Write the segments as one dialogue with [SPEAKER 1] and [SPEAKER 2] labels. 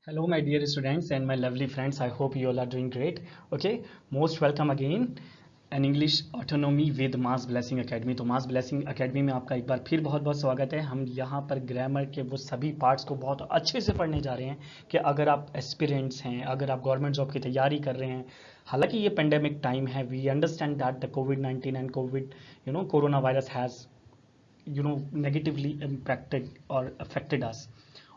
[SPEAKER 1] Hello, my dear students and my lovely friends. I hope you all are doing great. Okay, most welcome again an English autonomy with mass blessing academy. तो मास blessing academy में आपका एक बार फिर बहुत बहुत स्वागत है। हम यहाँ पर ग्रामर के वो सभी पार्ट्स को बहुत अच्छे से पढ़ने जा रहे हैं कि अगर आप एस्पिरेंट्स हैं, अगर आप गवर्नमेंट जॉब की तैयारी कर रहे हैं, हालांकि ये पेंडेमिक टाइम है, वी अंडरस्टैंड दैट द कोविड-19 and corona virus has negatively impacted और अफेक्टेड अस,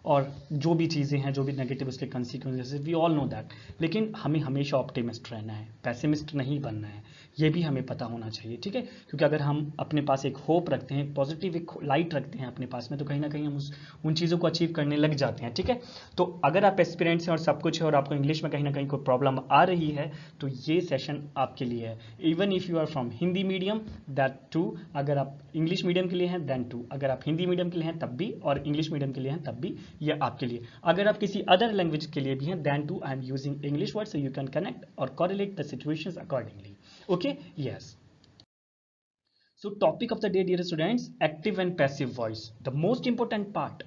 [SPEAKER 1] और जो भी चीज़ें हैं, जो भी नेगेटिव उसके consequences, we all know that. लेकिन हमें हमेशा ऑप्टिमिस्ट रहना है, पैसिमिस्ट नहीं बनना है, ये भी हमें पता होना चाहिए, ठीक है। क्योंकि अगर हम अपने पास एक होप रखते हैं, पॉजिटिव एक लाइट रखते हैं अपने पास में, तो कहीं ना कहीं हम उन चीज़ों को अचीव करने लग जाते हैं, ठीक है। तो अगर आप एस्पिरेंट्स हैं और सब कुछ है और आपको इंग्लिश में कहीं ना कहीं कोई प्रॉब्लम आ रही है, तो ये सेशन आपके लिए है। Even if you are from Hindi medium, that too. अगर आप इंग्लिश मीडियम के लिए हैं, दैन टू। अगर आप हिंदी मीडियम के लिए हैं तब भी, और इंग्लिश मीडियम के लिए हैं तब भी, ये आपके लिए। अगर आप किसी अदर लैंग्वेज के लिए भी हैं, then too I am using English word, so you can connect और correlate the situations accordingly. Okay, yes. So topic of the day, dear students, active and passive voice, the most important part.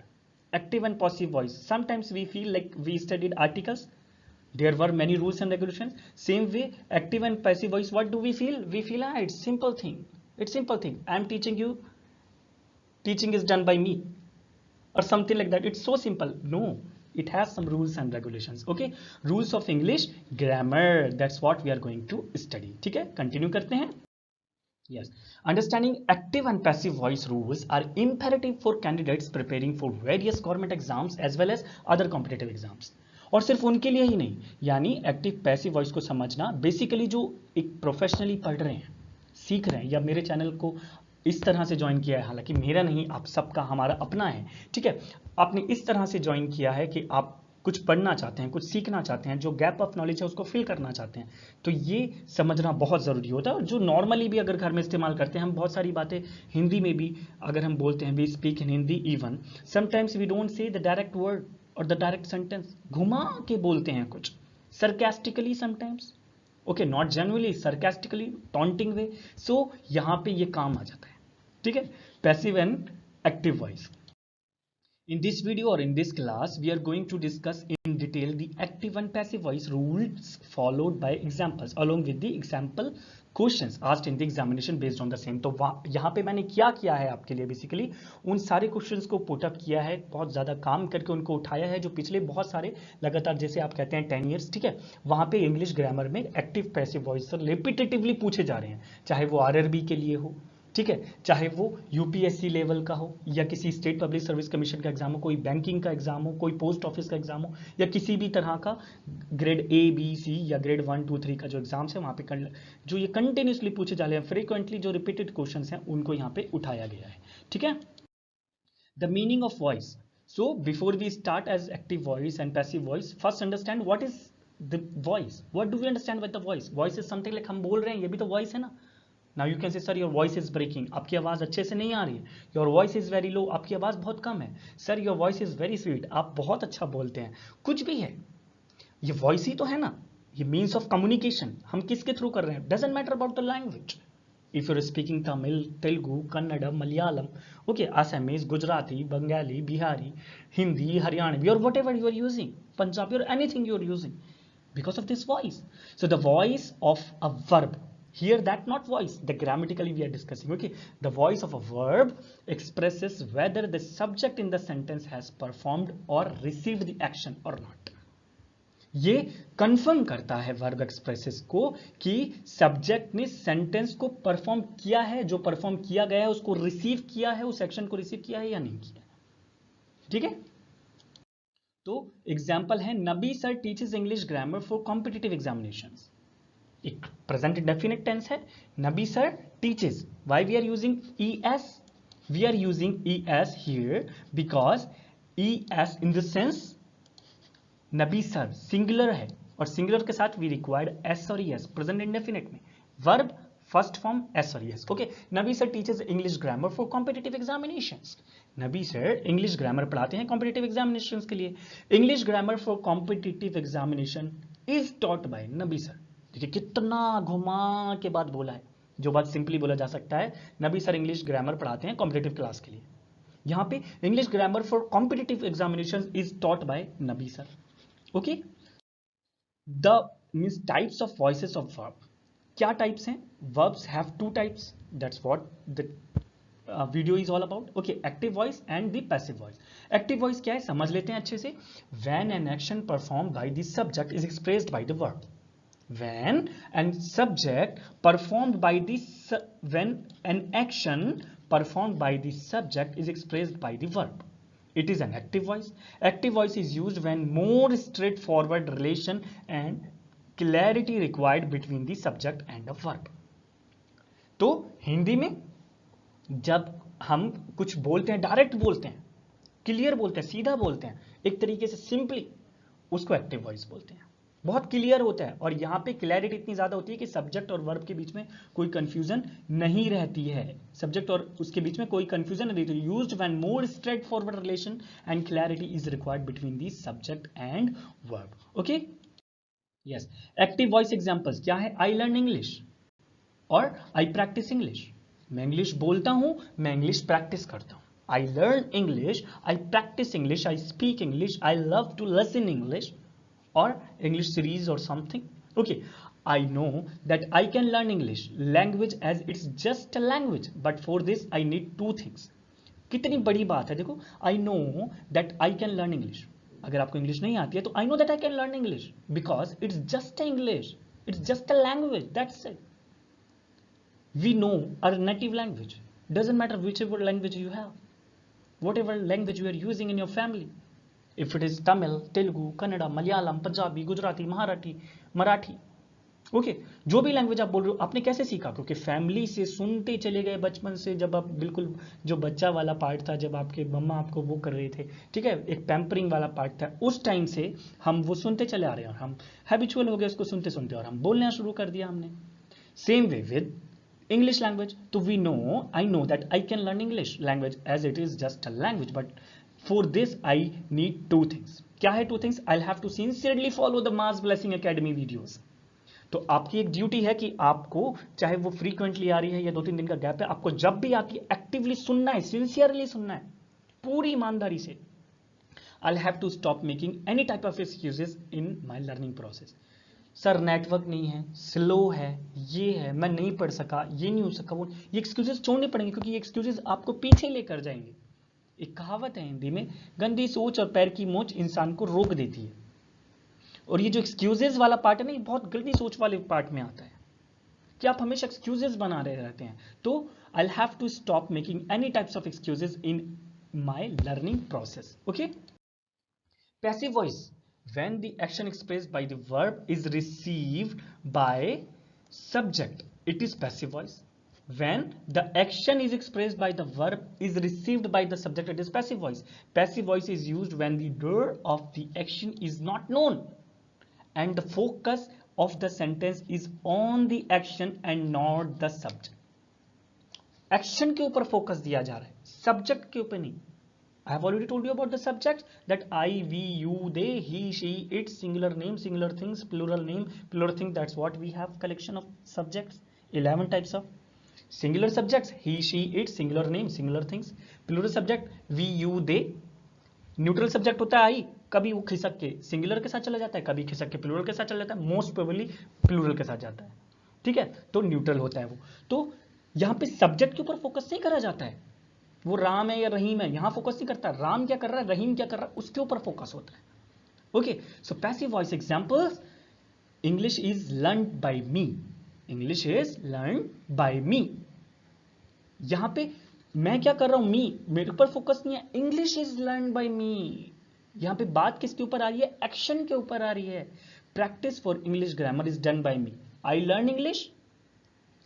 [SPEAKER 1] Active and passive voice, sometimes we feel like we studied articles, there were many rules and regulations. Same way, active and passive voice, what do we feel it's simple thing, I am teaching you, teaching is done by me, or something like that. It's so simple. No, it has some rules and regulations. Okay, rules of English grammar, that's what we are going to study. ठीक है, continue करते हैं. Yes, understanding active and passive voice rules are imperative for candidates preparing for various government exams as well as other competitive exams. और सिर्फ उनके लिए ही नहीं, यानी एक्टिव पैसिव वॉइस को समझना बेसिकली जो एक प्रोफेशनली पढ़ रहे हैं, सीख रहे हैं, या मेरे चैनल को इस तरह से ज्वाइन किया है, हालांकि मेरा नहीं, आप सबका, हमारा अपना है, ठीक है। आपने इस तरह से ज्वाइन किया है कि आप कुछ पढ़ना चाहते हैं, कुछ सीखना चाहते हैं, जो गैप ऑफ नॉलेज है उसको फिल करना चाहते हैं, तो ये समझना बहुत ज़रूरी होता है। और जो नॉर्मली भी अगर घर में इस्तेमाल करते हैं, हम बहुत सारी बातें हिंदी में भी अगर हम बोलते हैं, we speak in Hindi, even sometimes we don't say the direct word और द डायरेक्ट सेंटेंस, घुमा के बोलते हैं कुछ, sarcastically sometimes, okay, not generally, sarcastically, taunting way. So यहाँ पे ये काम आ जाता है, ठीक है, passive and active voice. In this video or in this class, we are going to discuss in detail the active and passive voice rules followed by examples along with the example questions asked in the examination based on the same. तो यहाँ पे मैंने क्या किया है आपके लिए, basically उन सारे क्वेश्चंस को पुट अप किया है, बहुत ज़्यादा काम करके उनको उठाया है, जो पिछले बहुत सारे लगातार, जैसे आप कहते हैं 10 ईयर्स, ठीक है, वहाँ पे इंग्लिश ग्रामर में एक्टिव पैसिव वॉइस रिपीटेटिवली पूछे जा रहे हैं, चाहे वो आरआरबी के लिए हो, ठीक है, चाहे वो यूपीएससी लेवल का हो, या किसी स्टेट पब्लिक सर्विस कमीशन का एग्जाम हो, कोई बैंकिंग का एग्जाम हो, कोई पोस्ट ऑफिस का एग्जाम हो, या किसी भी तरह का ग्रेड ए बी सी या ग्रेड 1 2 3 का जो एग्जाम्स है, वहाँ पे जो ये कंटिन्यूसली पूछे जा रहे हैं, फ्रीक्वेंटली जो रिपीटेड क्वेश्चन हैं, उनको यहाँ पे उठाया गया है, ठीक है। The meaning of voice. So before we start as active voice and passive voice, first understand what is the voice. What do we understand with the voice. Voice is something like, हम बोल रहे हैं, ये भी तो voice है ना. Now you can say sir your voice is breaking, आपकी आवाज़ अच्छे से नहीं आ रही है. Your voice is very low, आपकी आवाज़ बहुत कम है. Sir your voice is very sweet, आप बहुत अच्छा बोलते हैं. कुछ भी है, ये वॉइस ही तो है ना, ये मीन्स ऑफ कम्युनिकेशन. हम किसके थ्रू कर रहे हैं, doesn't matter about the language. If you are speaking Tamil, Telugu, Kannada, Malayalam, okay, Assamese, Gujarati, Bengali, Bihari, Hindi, Haryanvi, और whatever you are using, Punjabi, और anything you are using, because of this voice. So the voice of a verb here, that not voice, the grammatically we are discussing, okay, the voice of a verb expresses whether the subject in the sentence has performed or received the action or not. ये confirm करता है verb expresses को कि subject ने sentence को perform किया है, जो परफॉर्म किया गया है उसको रिसीव किया है, उस एक्शन को रिसीव किया है या नहीं किया, ठीक है। तो एग्जाम्पल है, Nabi sir teaches English grammar for competitive examinations. एक प्रेजेंट डेफिनेट टेंस है, Nabi sir teaches. Why we are using ES? We are using ES here because ES in the sense Nabi sir singular है, और सिंगुलर के साथ we required S और ES present indefinite में. Verb first form S और ES. Okay, Nabi sir teaches English grammar for competitive examinations. Nabi sir English grammar पढ़ाते हैं competitive examinations के लिए. English grammar for competitive examination is taught by Nabi sir. देखिए कितना घुमा के बाद बोला है, जो बात सिंपली बोला जा सकता है, नबी सर इंग्लिश ग्रामर पढ़ाते हैं कॉम्पिटिटिव क्लास के लिए. यहाँ पे English grammar for competitive examination is taught by Nabi sir. Okay, the means types of voices of verb, क्या टाइप्स हैं? verbs have two types, that's what the video is all about. Okay, active voice and the passive voice. Active voice क्या है समझ लेते हैं अच्छे से. when an action performed by the subject is expressed by the verb. when an subject performed by the when an action performed by the subject is expressed by the verb, it is an active voice. Active voice is used when more straightforward relation and clarity required between the subject and the verb. तो हिंदी में जब हम कुछ बोलते हैं, direct बोलते हैं, clear बोलते हैं, सीधा बोलते हैं, एक तरीके से सिंपली, उसको एक्टिव वॉइस बोलते हैं. बहुत क्लियर होता है और यहाँ पे क्लैरिटी इतनी ज्यादा होती है कि सब्जेक्ट और वर्ब के बीच में कोई कंफ्यूजन नहीं रहती है. सब्जेक्ट और उसके बीच में कोई कंफ्यूजन नहीं रहती. Used when more straight forward relation and clarity is required between the subject and verb. Okay, yes. Active voice examples क्या है? आई लर्न इंग्लिश और आई प्रैक्टिस इंग्लिश. मैं इंग्लिश बोलता हूं, मैं इंग्लिश प्रैक्टिस करता हूं. I learn English, I practise English, I speak English, I love to listen English or English series or something. Okay, I know that I can learn English language as it's just a language, but for this I need two things. कितनी बड़ी बात है देखो. I know that I can learn English. अगर आपको English नहीं आती है तो I know that I can learn English because it's just English. It's just a language. That's it. We know our native language. Doesn't matter whichever language you have, whatever language you are using in your family. If it is Tamil, Telugu, Kannada, Malayalam, Punjabi, Gujarati, Marathi, okay, जो भी language आप बोल रहे हो आपने कैसे सीखा? क्योंकि फैमिली से सुनते चले गए बचपन से. जब आप बिल्कुल जो बच्चा वाला पार्ट था, जब आपके मम्मा आपको वो कर रहे थे, ठीक है, एक पैम्परिंग वाला पार्ट था, उस टाइम से हम वो सुनते चले आ रहे हैं और हम हैबिचुअल हो गए उसको सुनते सुनते और हम बोलना शुरू कर दिया हमने. Same way with English language. तो we know, I know that I can learn English language as it is just a language, but for this I need two things. क्या है two things? I'll have to sincerely follow the Mars Blessing Academy videos. तो आपकी एक duty है कि आपको, चाहे वो फ्रीक्वेंटली आ रही है या 2-3 दिन का गैप है, आपको जब भी आती है एक्टिवली सुनना है, सिंसियरली सुनना है, पूरी ईमानदारी से. I'll have to stop making any type of excuses in my learning process. Sir network नहीं है, स्लो है, ये है, मैं नहीं पढ़ सका, ये नहीं हो सका, वो, ये एक्सक्यूजेस छोड़ने पड़ेंगे क्योंकि ये एक्सक्यूजेस आपको पीछे लेकर जाएंगे. एक कहावत है हिंदी में, गंदी सोच और पैर की मोच इंसान को रोक देती है. और ये जो एक्सक्यूजेस वाला पार्ट है ना, ये बहुत गंदी सोच वाले पार्ट में आता है कि आप हमेशा एक्सक्यूजेस बना रहे रहते हैं. तो I have to stop making any types of excuses in my learning process. Okay, passive voice, when the action expressed by the verb is received by subject, it is passive voice. When the action is expressed by the verb is received by the subject, it is passive voice. Passive voice is used when the doer of the action is not known and the focus of the sentence is on the action and not the subject. Action के ऊपर focus दिया जा रहा है, subject के ऊपर नहीं. I have already told you about the subjects, that I, we, you, they, he, she, it, singular name, singular things, plural name, plural thing. That's what we have collection of subjects. 11 types of singular subjects: he, she, it, singular name, singular things, plural subject we, you, they. Neutral subject होता है आई, कभी वो खिसक के singular के साथ चला जाता है, कभी खिसक के प्लूरल के साथ चला जाता है, मोस्ट प्रोबेबली प्लूरल के साथ जाता है. ठीक है, तो न्यूट्रल होता है वो. तो यहाँ पे सब्जेक्ट के ऊपर फोकस नहीं करा जाता है. वो राम है या रहीम है, यहां फोकस नहीं करता. राम क्या कर रहा है, रहीम क्या कर रहा है, उसके ऊपर फोकस होता है. Okay, so passive voice examples: English is learn by me, English is learn by me. यहां पे मैं क्या कर रहा हूं, मी, मेरे ऊपर फोकस नहीं है. English is learn by me, यहां पे बात किसके ऊपर आ रही है, एक्शन के ऊपर आ रही है. Practice for English grammar is done by me. I learn English,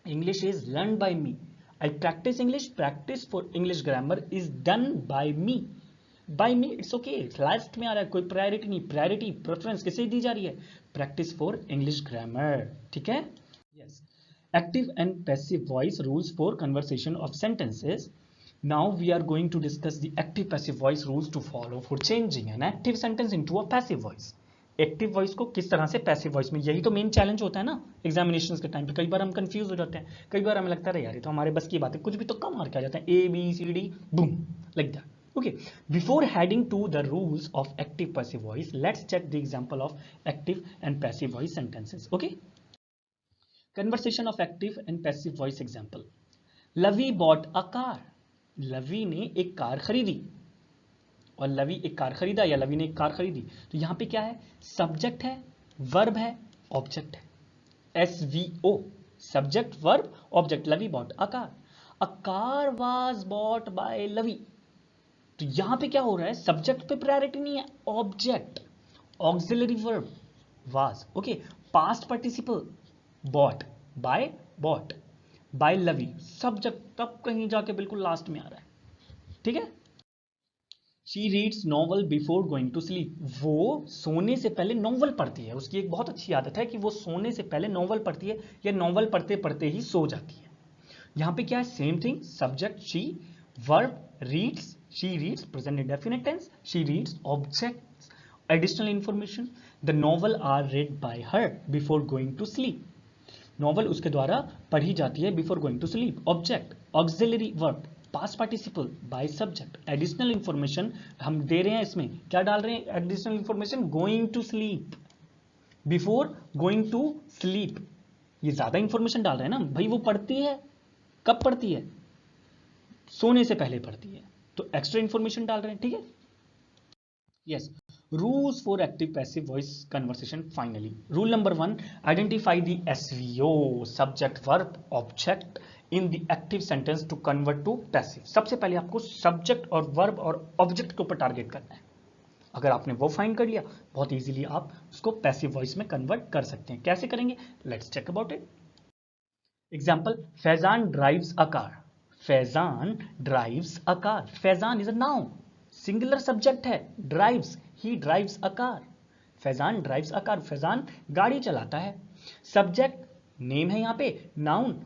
[SPEAKER 1] English is learn by me. I practice English, practice for English grammar is done by me. By me, it's okay. Last में आ रहा है, कोई priority नहीं. Priority, preference किसे दी जा रही है, practice for English grammar. ठीक है, yes. Active and passive voice rules for conversation of sentences. Now we are going to discuss the active passive voice rules to follow for changing an active sentence into a passive voice. एक्टिव वॉइस को किस तरह से passive voice में, यही तो main challenge होता है ना एग्जामिनेशंस के टाइम पे. कई बार हम कंफ्यूज हो जाते हैं, कई बार हमें लगता है यार ये तो हमारे बस की बात है, कुछ भी तो कम मार्क आ जाता है, A B C D boom like that. Okay, before heading to the rules of active passive voice, let's check the example of active and passive voice sentences. Okay, conversation of active and passive voice example. Lavi bought a car. Lavi ने एक car खरीदी, और लवी एक car खरीदा या लवी ने एक car खरीदी, तो यहां पे क्या है, सब्जेक्ट है, वर्ब है, ऑब्जेक्ट है, SVO, subject verb object. Lavi bought a car, a car was bought by Lavi. तो यहां पे क्या हो रहा है, सब्जेक्ट पे प्रायोरिटी नहीं है, object, auxiliary verb was. Okay, past participle bought by, bought by Lavi, subject तब कहीं जाके बिल्कुल लास्ट में आ रहा है, ठीक है। She reads novel before going to sleep, वो सोने से पहले नॉवल पढ़ती है, उसकी एक बहुत अच्छी आदत है कि वो सोने से पहले नॉवल पढ़ती है या नॉवल पढ़ते पढ़ते ही सो जाती है। यहां पे क्या है, same thing, subject she, verb reads, she reads present indefinite tense, she reads, object additional information, the novel are read by her before going to sleep, novel उसके द्वारा पढ़ी जाती है before going to sleep, object auxiliary verb past participle by subject, additional information हम दे रहे हैं, इसमें क्या डाल रहे हैं, additional information, going to sleep, before going to sleep, ये ज्यादा इंफॉर्मेशन डाल रहे हैं ना भाई, वो पढ़ती है, कब पढ़ती है, सोने से पहले पढ़ती है, तो एक्स्ट्रा इंफॉर्मेशन डाल रहे हैं, ठीक है। Yes, rules for active passive voice conversation. Finally rule number 1, identify the SVO, subject verb object in the active sentence to convert to passive. सबसे पहले आपको सब्जेक्ट और वर्ब और ऑब्जेक्ट के ऊपर टारगेट करना है। अगर आपने वो फाइंड कर लिया, बहुत इजीली आप उसको पैसिव वॉइस में कन्वर्ट कर सकते हैं। कैसे करेंगे, let's check about it. Example, Faizan drives a car, Faizan drives a car, Faizan is a noun, singular subject है, drives, he drives a car, Faizan drives a car, Faizan गाड़ी चलाता है। सब्जेक्ट नेम है यहाँ पे, नाउन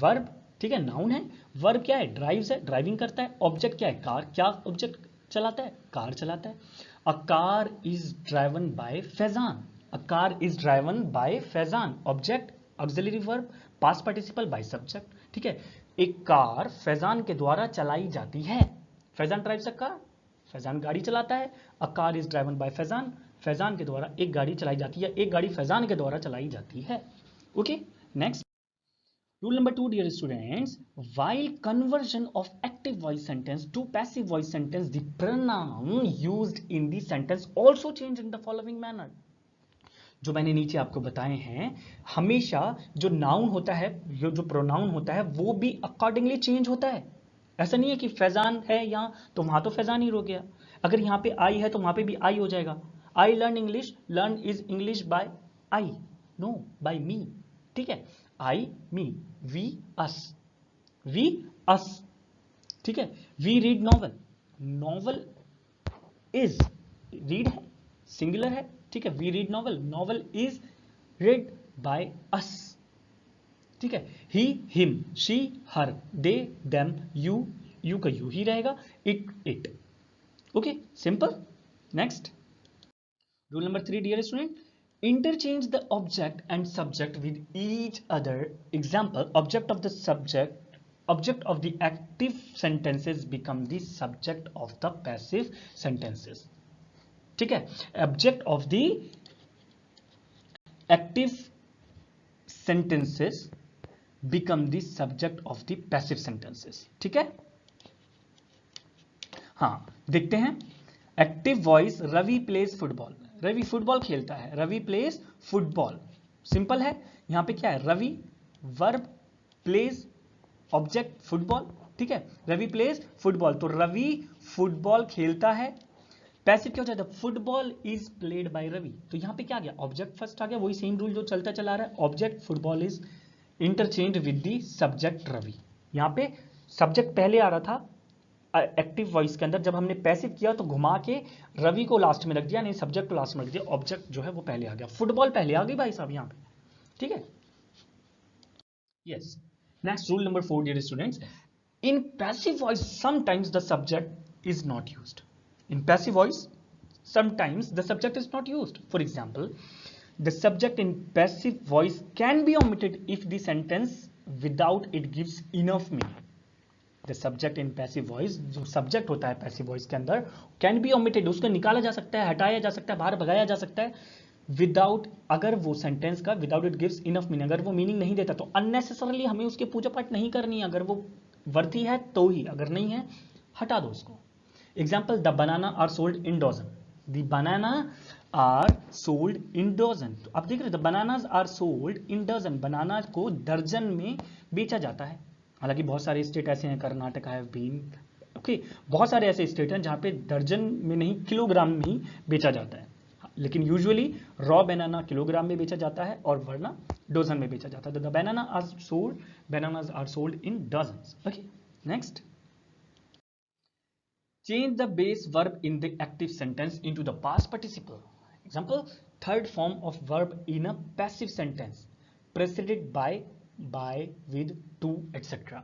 [SPEAKER 1] वर्ब, ठीक है, नाउन है, वर्ब क्या है, ड्राइव्स है, ड्राइविंग करता है, ऑब्जेक्ट क्या है, कार, क्या ऑब्जेक्ट चलाता है, कार चलाता है। A car is driven by Faizan, a car is driven by Faizan, object auxiliary verb past participle by subject, ठीक है। एक कार फैजान के द्वारा चलाई जाती है, Faizan drives a car, Faizan गाड़ी चलाता है, a car is driven by Faizan, Faizan के द्वारा एक गाड़ी चलाई जाती है, एक गाड़ी फैजान के द्वारा चलाई जाती है। Okay, next rule number 2, dear students, while conversion of active voice sentence to passive voice sentence, the pronoun used in the sentence also change in the following manner. जो मैंने नीचे आपको बताए हैं, हमेशा जो नाउन होता है, जो प्रोनाउन होता है, वो भी अकॉर्डिंगली चेंज होता है। ऐसा नहीं है कि फैजान है यहाँ तो वहां तो फैजान ही रुक गया, अगर यहाँ पे आई है तो वहां पे भी आई हो जाएगा। I learn English, learn is English by I, no by me, ठीक है, आई मी, वी अस, वी अस, ठीक है। We read novel, novel is, read है सिंगुलर है, ठीक है, we read novel, novel is read by us, ठीक है। He him, she her, they them, you का यू ही रहेगा, it. Okay, simple. Next rule number 3, dear student, interchange the object and subject with each other. Example, object of the active sentences become the subject of the passive sentences, ठीक है। Object of the active sentences become the subject of the passive sentences, ठीक है। हाँ, देखते हैं। Active voice, Ravi plays football, Ravi football खेलता है, Ravi plays football, simple है। यहां पे क्या है, Ravi verb, plays object football, ठीक है, रवि प्लेज फुटबॉल, तो रवि फुटबॉल खेलता है। पैसिव क्या हो जाता है, football is played by Ravi, तो यहां पे क्या आ गया, ऑब्जेक्ट फर्स्ट आ गया, वही सेम रूल जो चलता चला रहा है, object football is interchange with the subject Ravi. यहां पे सब्जेक्ट पहले आ रहा था एक्टिव वॉइस के अंदर, जब हमने पैसिव किया तो घुमा के रवि को लास्ट में रख दिया, नहीं सब्जेक्ट को लास्ट में रख दिया, ऑब्जेक्ट जो है वो पहले आ गया, फुटबॉल पहले आ गई भाई साहब यहां पे, ठीक है। Yes, next rule number 4, dear students, in passive voice sometimes the subject is not used, in passive voice sometimes the subject is not used. For example, the subject in passive voice can be omitted if the sentence without it gives enough meaning. The subject in passive voice, जो subject होता है passive voice के अंदर, can be omitted, उसको निकाला जा सकता है, हटाया जा सकता है, बाहर भगाया जा सकता है, विदाउट, अगर वो सेंटेंस का without it gives enough meaning, अगर वो मीनिंग नहीं देता तो अननेसेसरली हमें उसके पूजा पाठ नहीं करनी है, अगर वो वर्ती है तो ही, अगर नहीं है हटा दो उसको। Example, the banana are sold in dozen, the banana are sold in dozen. तो आप देख रहे हैं, the bananas are sold in dozen, banana को दर्जन में बेचा जाता है। हालांकि बहुत सारे स्टेट ऐसे हैं, कर्नाटक है, बीन, ओके, बहुत सारे ऐसे स्टेट हैं जहां पे दर्जन में नहीं किलोग्राम में ही बेचा जाता है, लेकिन यूजुअली रॉ बनाना किलोग्राम में बेचा जाता है और वरना डजन में बेचा जाता है। The banana are sold, bananas are sold in dozens. Okay, next, change the base verb in the active sentence into the past participle. Example, third form of verb in a passive sentence preceded by, with, to, etc.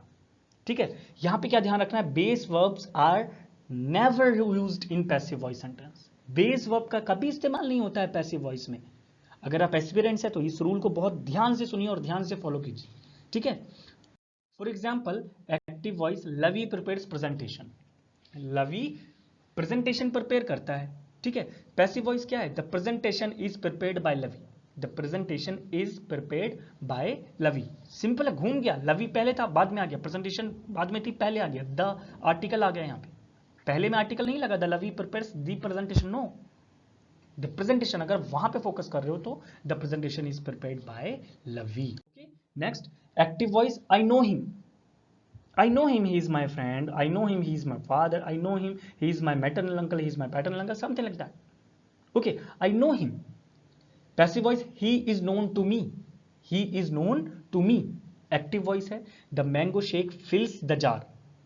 [SPEAKER 1] ठीक है, यहां पे क्या ध्यान रखना है, base verbs are never used in passive voice sentence. Base verb का कभी इस्तेमाल नहीं होता है पैसिव वॉइस में। अगर आप एस्पिरेंट्स है तो इस रूल को बहुत ध्यान से सुनिए और ध्यान से फॉलो कीजिए, ठीक है। For example, active voice, Lavi prepares presentation, Lavi presentation prepare करता है, ठीक है। पैसिव वॉइस क्या है, the presentation is prepared by Lavi, the presentation is prepared by Lavi. Simple है, घूम गया, लवी पहले था बाद में आ गया, प्रेजेंटेशन बाद में थी पहले आ गया, द आर्टिकल आ गया यहाँ पे, पहले में आर्टिकल नहीं लगा, the Lavi prepares the presentation, no, the presentation, अगर वहां पे फोकस कर रहे हो तो the presentation is prepared by Lavi. Okay, next, active voice, I know him, I know him, he is my friend, I know him, he is my father, I know him, he is my maternal uncle, he is my paternal uncle, something like that. Okay, I know him. Passive voice, he is known to me, he is known to me. Active voice है, the mango shake fills the jar,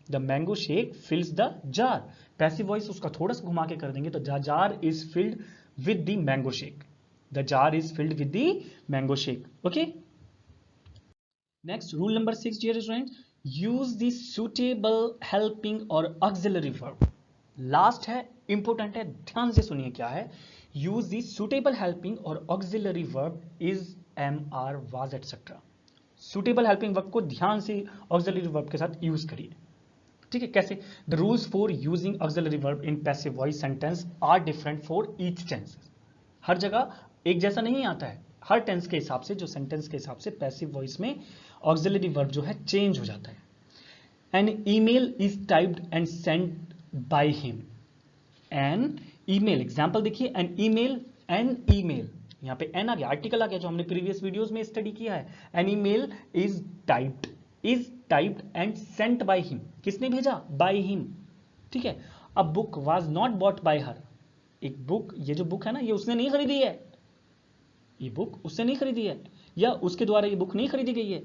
[SPEAKER 1] the mango shake fills the jar. Passive voice उसका थोड़ा सा घुमा के कर देंगे तो the jar is filled with the mango shake, the jar is filled with the mango shake. Okay, next, rule number 6, dear students, use the suitable helping और auxiliary verb. Last है, इंपोर्टेंट है, ध्यान से सुनिए क्या है, यूज द सुटेबल हेल्पिंग और auxiliary verb is, am, are, was, etcetera. Suitable helping verb को ध्यान से ऑक्सिलरी वर्ब के साथ यूज करिए, ठीक है। कैसे, the rules for using auxiliary verb in passive voice sentence are different for each tense. हर जगह एक जैसा नहीं आता है, हर टेंस के हिसाब से, जो सेंटेंस के हिसाब से पैसिव वॉइस में ऑक्सिलरी वर्ब जो है चेंज हो जाता है। An email is typed and sent by him, an email, example देखिए, एन ईमेल, यहां पे एन आ गया, आर्टिकल आ गया, जो हमने प्रीवियस वीडियोस में स्टडी किया है। An email is typed and sent by him, किसने भेजा, बाय हिम, ठीक है। A book was not bought by her, एक बुक, ये जो बुक है ना, ये उसने नहीं खरीदी है, ये बुक उससे नहीं खरीदी है, या उसके द्वारा ये बुक नहीं खरीदी गई है,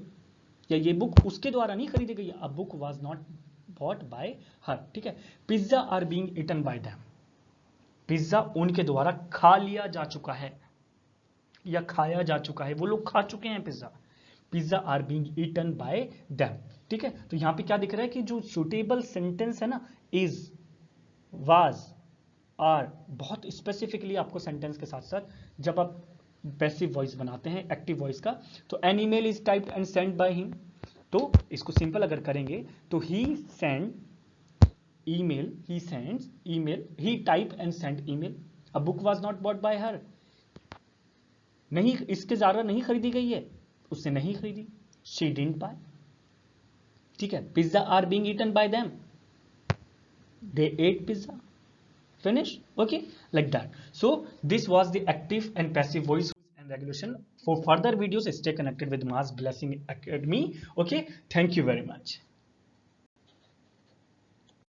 [SPEAKER 1] या ये बुक उसके द्वारा नहीं खरीदी गई है। A book was not bought by her, ठीक है। Pizza are being eaten by them, pizza उनके द्वारा खा लिया जा चुका है या खाया जा चुका है, वो लोग खा चुके हैं pizza. Pizza are being eaten by them, ठीक है। तो यहां पे क्या दिख रहा है कि जो सुटेबल सेंटेंस है ना, इज, वाज, आर, बहुत स्पेसिफिकली आपको सेंटेंस के साथ साथ जब आप पैसिव वॉइस बनाते हैं एक्टिव वॉइस का, तो an email is typed and sent by him, तो इसको सिंपल अगर करेंगे तो he send email, he sends email, he type and send email. A book was not bought by her, नहीं, इसके द्वारा नहीं खरीदी गई है, उसने नहीं खरीदी, शी डिडंट बाय, ठीक है। Pizza are being eaten by them, they ate pizza, finish, okay, like that. So this was the active and passive voice and regulation. For further videos, stay connected with Mass Blessing Academy. Okay, thank you very much.